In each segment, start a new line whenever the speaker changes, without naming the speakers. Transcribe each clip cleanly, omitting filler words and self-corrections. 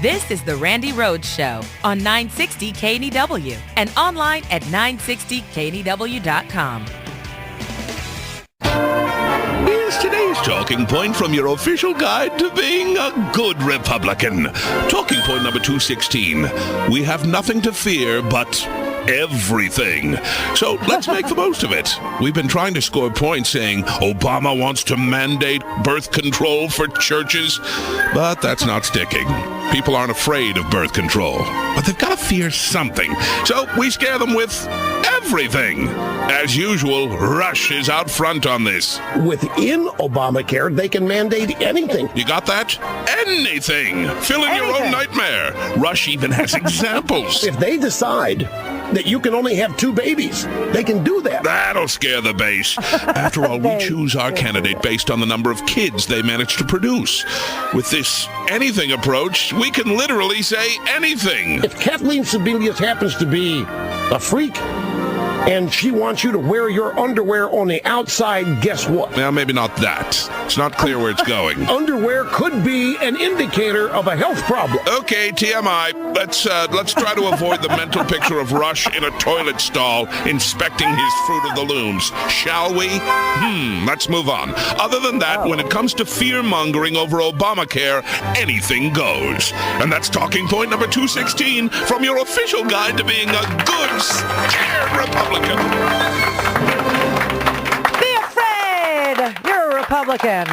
This is the Randi Rhodes Show on 960 KNEW and online at 960KNEW.com.
Here's today's talking point from your official guide to being a good Republican. Talking point number 216. We have nothing to fear but everything. So let's make the most of it. We've been trying to score points saying Obama wants to mandate birth control for churches, but that's not sticking. People aren't afraid of birth control, but they've got to fear something. So we scare them with everything. As usual, Rush is out front on this.
Within Obamacare, they can mandate anything.
You got that? Anything. Fill in your own nightmare. Rush even has examples.
If they decide that you can only have 2 babies, they can do that.
That'll scare the base. After all, we choose our candidate based on the number of kids they manage to produce. With this anything approach, we can literally say anything.
If Kathleen Sebelius happens to be a freak and she wants you to wear your underwear on the outside, guess what?
Well, maybe not that. It's not clear where it's going.
Underwear could be an indicator of a health problem.
Okay, TMI. Let's try to avoid the mental picture of Rush in a toilet stall inspecting his Fruit of the Looms, shall we? Let's move on. Other than that, when it comes to fear-mongering over Obamacare, anything goes. And that's talking point number 216 from your official guide to being a good, scared Republican.
Be afraid! You're a Republican.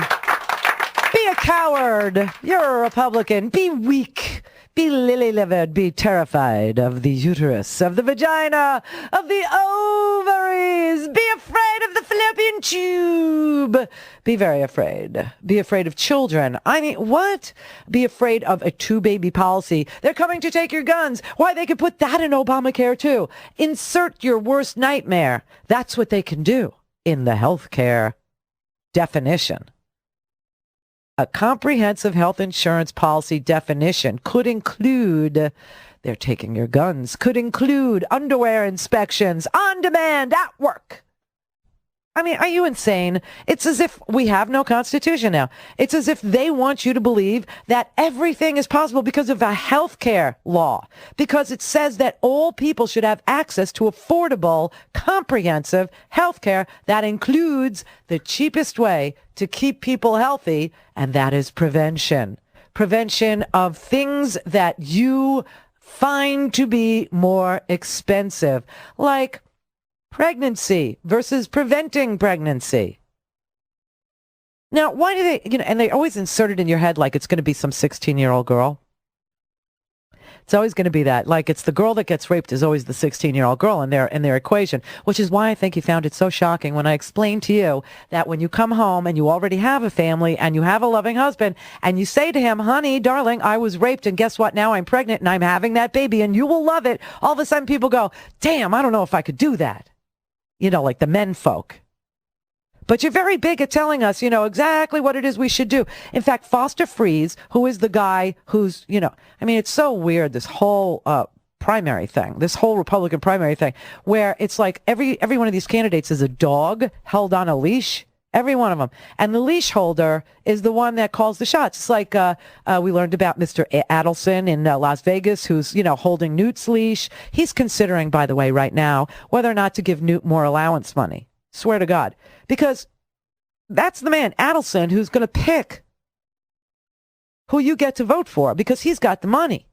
Be a coward. You're a Republican. Be weak. Be lily-livered. Be terrified of the uterus, of the vagina, of the ovaries. Be afraid of the fallopian tube. Be very afraid. Be afraid of children. I mean, what? Be afraid of a 2-baby policy. They're coming to take your guns. Why, they could put that in Obamacare, too. Insert your worst nightmare. That's what they can do in the healthcare definition. A comprehensive health insurance policy definition could include, they're taking your guns, could include underwear inspections on demand at work. I mean, are you insane? It's as if we have no constitution now. It's as if they want you to believe that everything is possible because of a health care law, because it says that all people should have access to affordable, comprehensive health care that includes the cheapest way to keep people healthy, and that is prevention. Prevention of things that you find to be more expensive, like pregnancy versus preventing pregnancy. Now, why do they, and they always insert it in your head like it's going to be some 16-year-old girl. It's always going to be that. Like, it's the girl that gets raped is always the 16-year-old girl in their equation, which is why I think you found it so shocking when I explained to you that when you come home and you already have a family and you have a loving husband and you say to him, honey, darling, I was raped and guess what? Now I'm pregnant and I'm having that baby and you will love it. All of a sudden people go, damn, I don't know if I could do that. Like the men folk. But you're very big at telling us, exactly what it is we should do. In fact, Foster Freeze, who is the guy who's, it's so weird, this whole primary thing, this whole Republican primary thing, where it's like every one of these candidates is a dog held on a leash, every one of them. And the leash holder is the one that calls the shots. It's like we learned about Mr. Adelson in Las Vegas, who's, holding Newt's leash. He's considering, by the way, right now, whether or not to give Newt more allowance money. Swear to God. Because that's the man, Adelson, who's going to pick who you get to vote for because he's got the money.